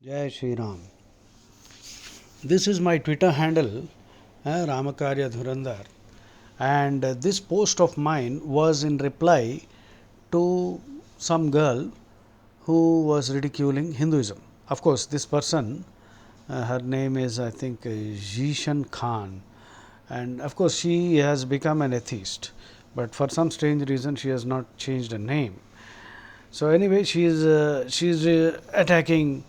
Jai Shri Ram. This is my Twitter handle, Ramakarya Dhurandhar, and this post of mine was in reply to some girl who was ridiculing Hinduism. Of course, this person, her name is, I think, Jishan Khan, and of course, she has become an atheist, but for some strange reason, she has not changed her name. So anyway, she is attacking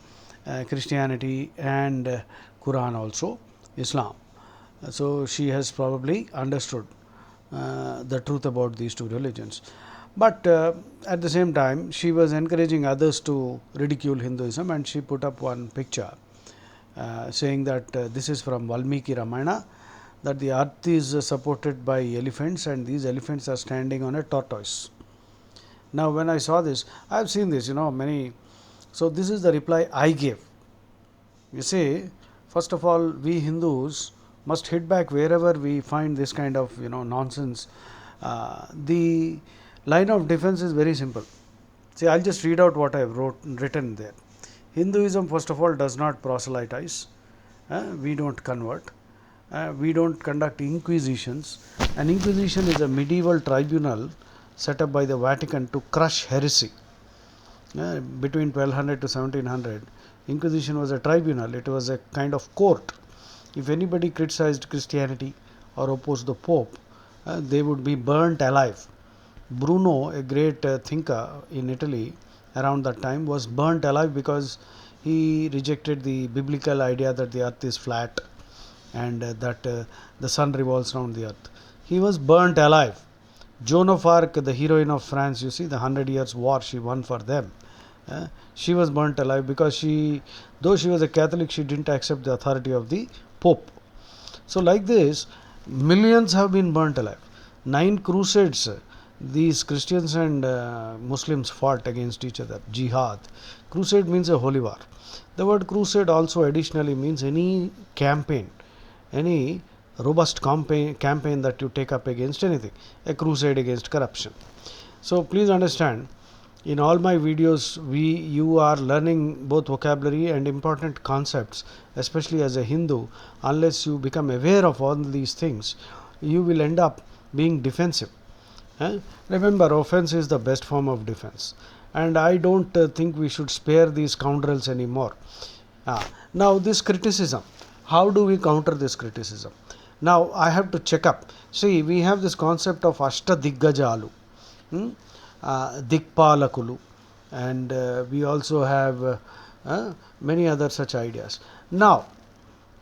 Christianity and Quran also, Islam. So she has probably understood the truth about these two religions. But at the same time, she was encouraging others to ridicule Hinduism, and she put up one picture saying that this is from Valmiki Ramayana, that the earth is supported by elephants, and these elephants are standing on a tortoise. Now, when I saw this, I have seen this, many. So, this is the reply I gave. You see, first of all, we Hindus must hit back wherever we find this kind of nonsense. The line of defense is very simple. See, I'll just read out what I have written there. Hinduism, first of all, does not proselytize. We don't convert. We don't conduct inquisitions. An inquisition is a medieval tribunal set up by the Vatican to crush heresy. Between 1200 to 1700, Inquisition was a tribunal, it was a kind of court. If anybody criticized Christianity or opposed the Pope, they would be burnt alive. Bruno, a great thinker in Italy around that time, was burnt alive because he rejected the biblical idea that the earth is flat and that the sun revolves around the earth. He was burnt alive. Joan of Arc, the heroine of France, you see, the 100 Years' War she won for them. She was burnt alive because though she was a Catholic, she didn't accept the authority of the Pope. So, like this, millions have been burnt alive. 9 crusades, these Christians and Muslims fought against each other. Jihad. Crusade means a holy war. The word crusade also additionally means any campaign, any robust campaign that you take up against anything, a crusade against corruption. So please understand, in all my videos you are learning both vocabulary and important concepts, especially as a Hindu. Unless you become aware of all these things, you will end up being defensive. Remember, offense is the best form of defense, and I don't think we should spare these scoundrels anymore. Now this criticism, how do we counter this criticism? Now I have to check up. See, we have this concept of Ashtadikgajalu, Dikpalakulu, and we also have many other such ideas. Now,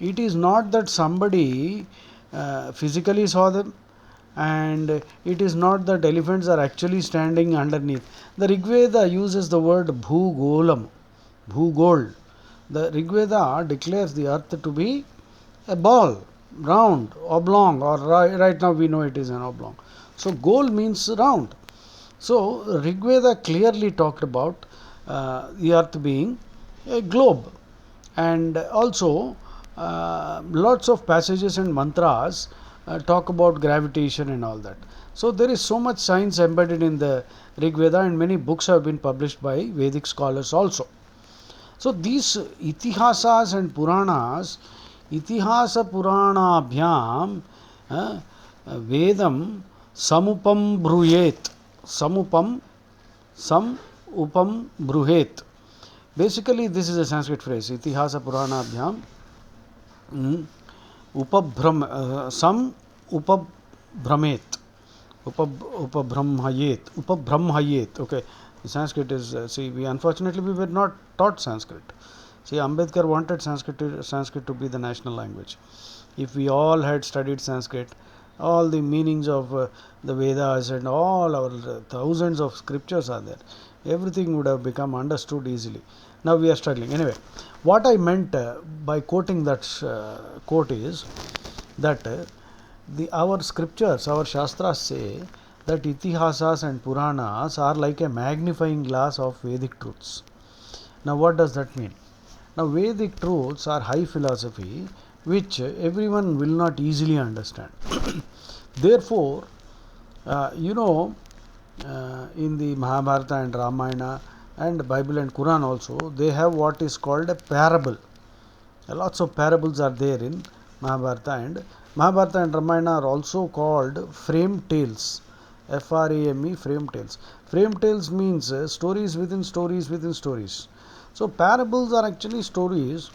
it is not that somebody physically saw them, and it is not that elephants are actually standing underneath. The Rigveda uses the word Bhugolam, Bhugol. The Rigveda declares the earth to be a ball, round, oblong, or right now we know it is an oblong. So, Gol means round. So, Rigveda clearly talked about the earth being a globe, and also lots of passages and mantras talk about gravitation and all that. So, there is so much science embedded in the Rigveda, and many books have been published by Vedic scholars also. So, these Itihasas and Puranas, Itihasa Puranabhyam Vedam Samupam Bruyet. Samupam Bruhet. Basically, this is a Sanskrit phrase. Itihasa Puranabhyam Sam Upabhramet. Upabramhayet. Okay. The Sanskrit is, we unfortunately we were not taught Sanskrit. See, Ambedkar wanted Sanskrit to be the national language. If we all had studied Sanskrit, all the meanings of the Vedas and all our thousands of scriptures are there, everything would have become understood easily. Now we are struggling. Anyway, what I meant by quoting that quote is that our scriptures, our Shastras say that Itihasas and Puranas are like a magnifying glass of Vedic truths. Now what does that mean? Now Vedic truths are high philosophy which everyone will not easily understand. Therefore, in the Mahabharata and Ramayana, and Bible and Quran also, they have what is called a parable. Lots of parables are there in Mahabharata and Ramayana are also called frame tales. FRAME, frame tales. Frame tales means stories within stories within stories. So parables are actually stories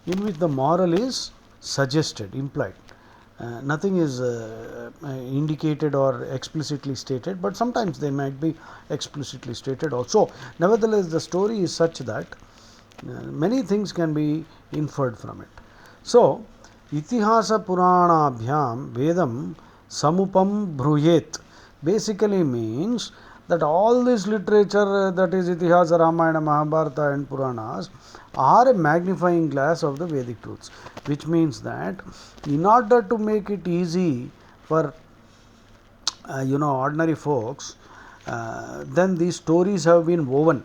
in which the moral is suggested, implied. Nothing is indicated or explicitly stated, but sometimes they might be explicitly stated also. Nevertheless, the story is such that many things can be inferred from it. So, Itihasa Puranabhyam Vedam Samupam Bruyet basically means that all this literature, that is Itihasa, Ramayana, Mahabharata and Puranas, are a magnifying glass of the Vedic truths, which means that in order to make it easy for ordinary folks, then these stories have been woven.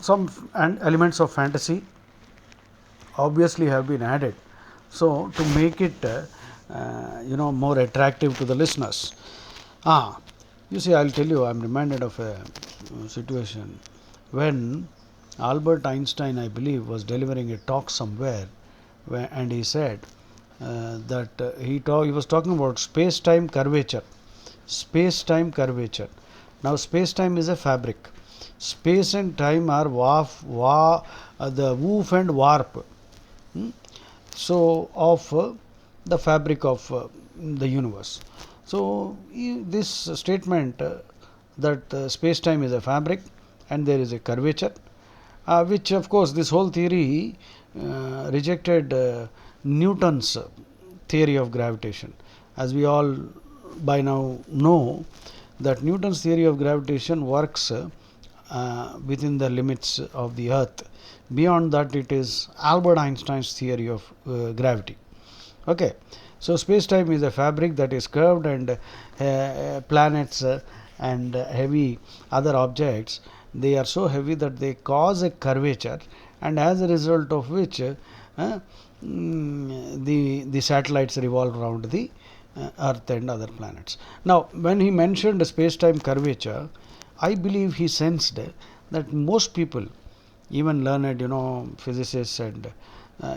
Some and elements of fantasy obviously have been added, so to make it more attractive to the listeners. You see, I'll tell you, I'm reminded of a situation when Albert Einstein, I believe, was delivering a talk somewhere, and he said that he was talking about space-time curvature. Space-time curvature. Now, space-time is a fabric. Space and time are the woof and warp. So, of the fabric of the universe. So, this statement that space-time is a fabric and there is a curvature, which of course this whole theory rejected Newton's theory of gravitation. As we all by now know, that Newton's theory of gravitation works within the limits of the earth. Beyond that, it is Albert Einstein's theory of gravity. Okay, so space-time is a fabric that is curved, and planets and heavy other objects, they are so heavy that they cause a curvature, and as a result of which the satellites revolve around the Earth and other planets. Now, when he mentioned space-time curvature, I believe he sensed that most people, even learned physicists, and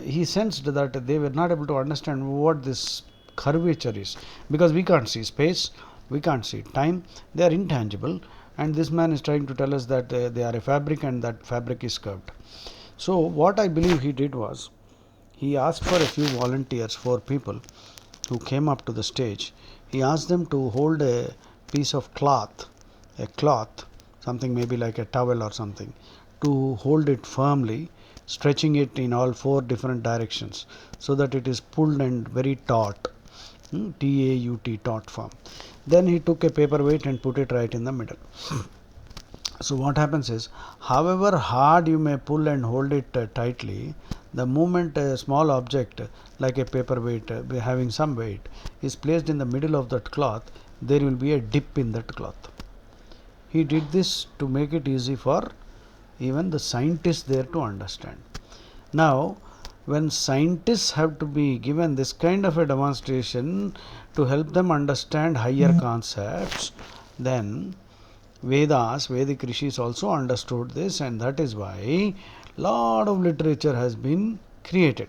he sensed that they were not able to understand what this curvature is, because we can't see space, we can't see time, they are intangible, and this man is trying to tell us that they are a fabric and that fabric is curved. So what I believe he did was, he asked for a few volunteers, 4 people who came up to the stage. He asked them to hold a piece of cloth, something maybe like a towel or something, to hold it firmly, stretching it in all 4 different directions, so that it is pulled and very taut, T-A-U-T, taut form. Then he took a paperweight and put it right in the middle. So what happens is, however hard you may pull and hold it tightly, the moment a small object like a paperweight having some weight is placed in the middle of that cloth, there will be a dip in that cloth. He did this to make it easy for even the scientists there to understand. Now, when scientists have to be given this kind of a demonstration to help them understand higher concepts, then Vedic rishis also understood this, and that is why lot of literature has been created.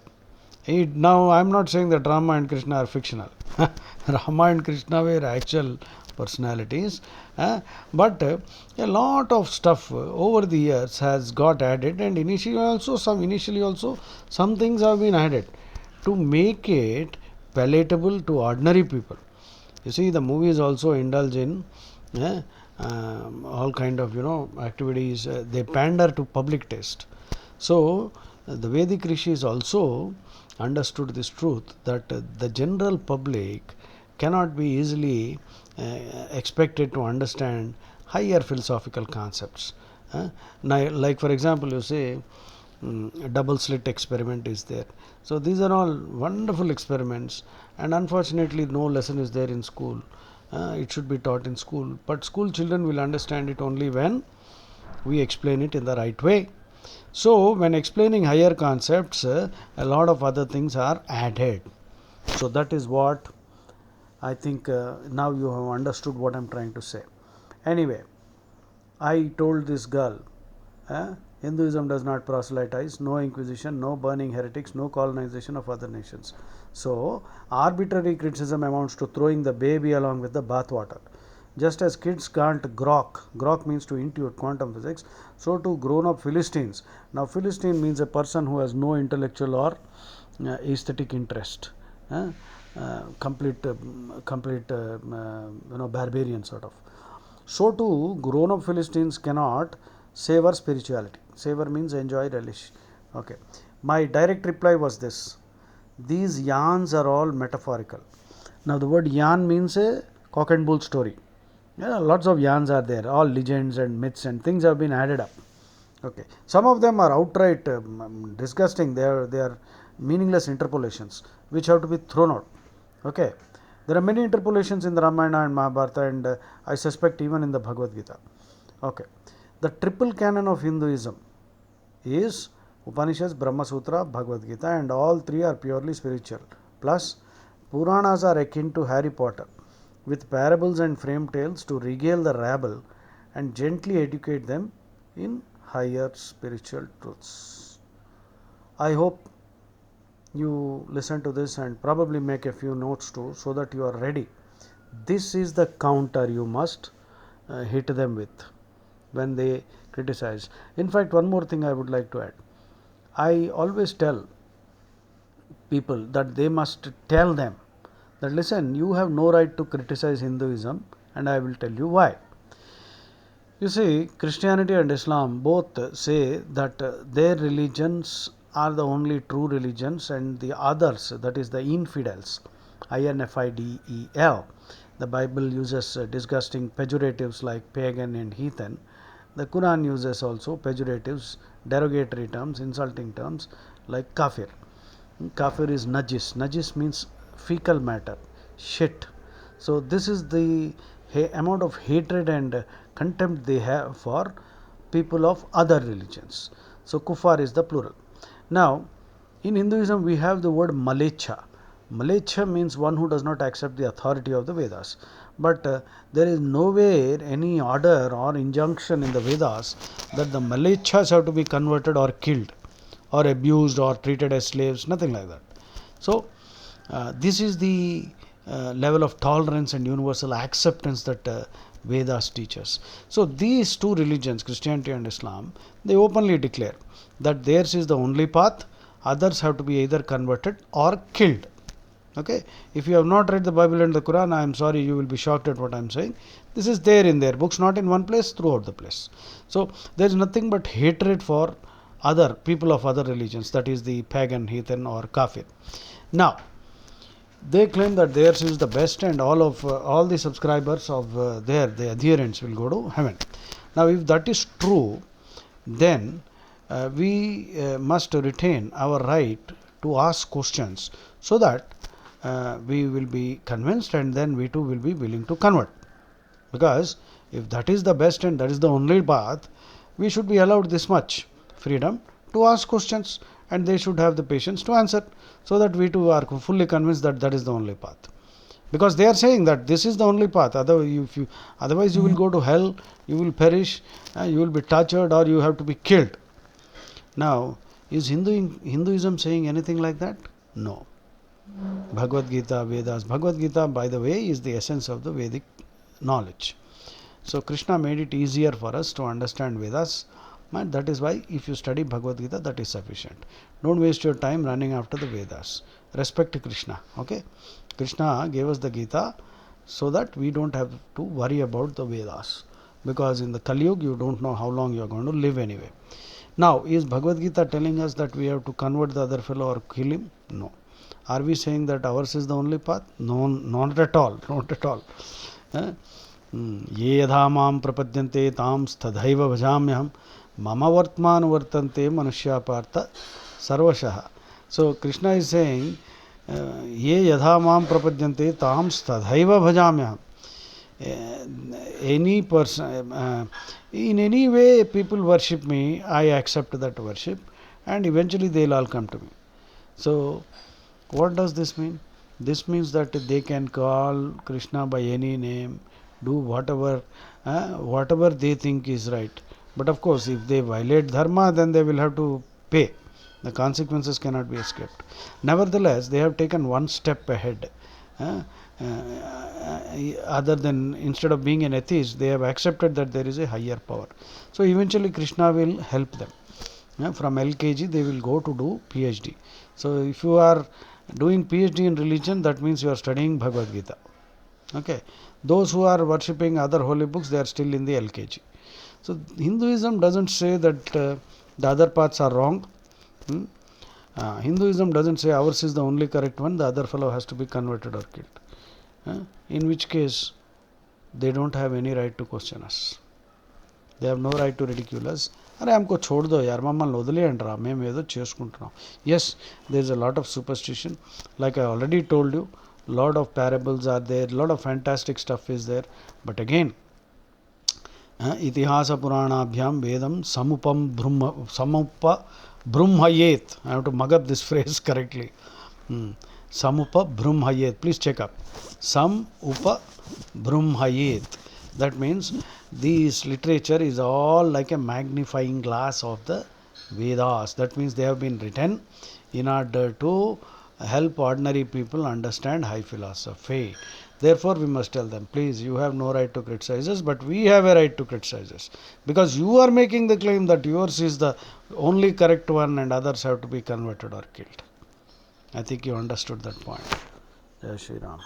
Now, I am not saying that Rama and Krishna are fictional. Rama and Krishna were actual personalities, but a lot of stuff over the years has got added, and initially also some things have been added to make it palatable to ordinary people. You see, the movies also indulge in all kind of activities. They pander to public taste. So the Vedic rishis also understood this truth, that the general public cannot be easily expected to understand higher philosophical concepts. Now, like for example, you say a double slit experiment is there. So these are all wonderful experiments, and unfortunately no lesson is there in school. It should be taught in school, but school children will understand it only when we explain it in the right way. So when explaining higher concepts, a lot of other things are added. So that is what I think now you have understood what I am trying to say. Anyway, I told this girl, Hinduism does not proselytize, no inquisition, no burning heretics, no colonization of other nations. So, arbitrary criticism amounts to throwing the baby along with the bathwater. Just as kids can't grok means to intuit quantum physics, so too grown up Philistines. Now, Philistine means a person who has no intellectual or aesthetic interest. Complete barbarian sort of. So too, grown up Philistines cannot savor spirituality. Savor means enjoy, relish. Okay. My direct reply was this: these yarns are all metaphorical. Now, the word yarn means a cock and bull story. Yeah, lots of yarns are there, all legends and myths and things have been added up. Okay. Some of them are outright disgusting. They are meaningless interpolations which have to be thrown out. Okay. There are many interpolations in the Ramayana and Mahabharata, and I suspect even in the Bhagavad Gita. Okay. The triple canon of Hinduism is Upanishads, Brahma Sutra, Bhagavad Gita, and all three are purely spiritual. Plus, Puranas are akin to Harry Potter, with parables and frame tales to regale the rabble and gently educate them in higher spiritual truths. I hope you listen to this and probably make a few notes too, so that you are ready. This is the counter you must hit them with when they criticize. In fact, one more thing I would like to add. I always tell people that they must tell them that, listen, you have no right to criticize Hinduism, and I will tell you why. You see, Christianity and Islam both say that their religions are the only true religions, and the others, that is the infidels, infidel, the Bible uses disgusting pejoratives like pagan and heathen. The Quran uses also pejoratives, derogatory terms, insulting terms like kafir. Kafir is najis. Najis means fecal matter, shit. So this is the amount of hatred and contempt they have for people of other religions. So kuffar is the plural. Now, in Hinduism we have the word malecha. Malecha means one who does not accept the authority of the Vedas. But there is nowhere any order or injunction in the Vedas that the malechas have to be converted or killed or abused or treated as slaves, nothing like that. So, this is the level of tolerance and universal acceptance that Vedas teach us. So, these two religions, Christianity and Islam, they openly declare that theirs is the only path, others have to be either converted or killed. Okay, if you have not read the Bible and the Quran, I am sorry, you will be shocked at what I am saying. This is there in their books, not in one place, throughout the place. So, there is nothing but hatred for other people of other religions, that is the pagan, heathen, or kafir. Now, they claim that theirs is the best, and all the subscribers of the adherents will go to heaven. Now, if that is true, then we must retain our right to ask questions, so that we will be convinced, and then we too will be willing to convert. Because if that is the best and that is the only path, we should be allowed this much freedom to ask questions, and they should have the patience to answer, so that we too are fully convinced that that is the only path. Because they are saying that this is the only path, otherwise you will go to hell, you will perish, you will be tortured, or you have to be killed. Now, is Hinduism saying anything like that? No. Bhagavad Gita, Vedas. Bhagavad Gita, by the way, is the essence of the Vedic knowledge. So Krishna made it easier for us to understand Vedas, and that is why if you study Bhagavad Gita, that is sufficient. Don't waste your time running after the Vedas. Respect Krishna. Okay, Krishna gave us the Gita so that we don't have to worry about the Vedas, because in the Kali Yuga you don't know how long you are going to live anyway. Now, is Bhagavad Gita telling us that we have to convert the other fellow or kill him? No. Are we saying that ours is the only path? No, not at all. Not at all. ये यथा माम प्रपद्यन्ते ताम तथैव भजाम्यहम मम वर्तमान वर्तन्ते मनुष्या पार्थ सर्वशः. So Krishna is saying, ये यथा माम प्रपद्यन्ते ताम तथैव भजाम्यहम. Any person, in any way people worship me, I accept that worship, and eventually they will all come to me. So what does this mean? This means that they can call Krishna by any name, do whatever whatever they think is right. But of course, if they violate dharma, then they will have to pay. The consequences cannot be escaped. Nevertheless, they have taken one step ahead. Uh, Other than, instead of being an atheist, they have accepted that there is a higher power. So eventually, Krishna will help them. From LKG, they will go to do PhD. So if you are doing PhD in religion, that means you are studying Bhagavad Gita. Okay. Those who are worshipping other holy books, they are still in the LKG. So Hinduism doesn't say that the other paths are wrong. Hinduism doesn't say ours is the only correct one, the other fellow has to be converted or killed. In which case, they don't have any right to question us. They have no right to ridicule us. అరే ఆమెకు చూడదో యార్ మమ్మల్ని వదిలేయండిరా మేము ఏదో చేసుకుంటున్నాం. Yes, there is a lot of superstition. Like I already told you, lot of parables are there, lot of fantastic stuff is there. But again, itihasa puranabhyam vedam samupa brumhayet. I have to mug up this phrase correctly. Samupa brumhayet. Please check up. Samupa brumhayet. That means this literature is all like a magnifying glass of the Vedas. That means they have been written in order to help ordinary people understand high philosophy. Therefore, we must tell them, please, you have no right to criticize us, but we have a right to criticize us. Because you are making the claim that yours is the only correct one and others have to be converted or killed. I think you understood that point. Jai Shri Ram.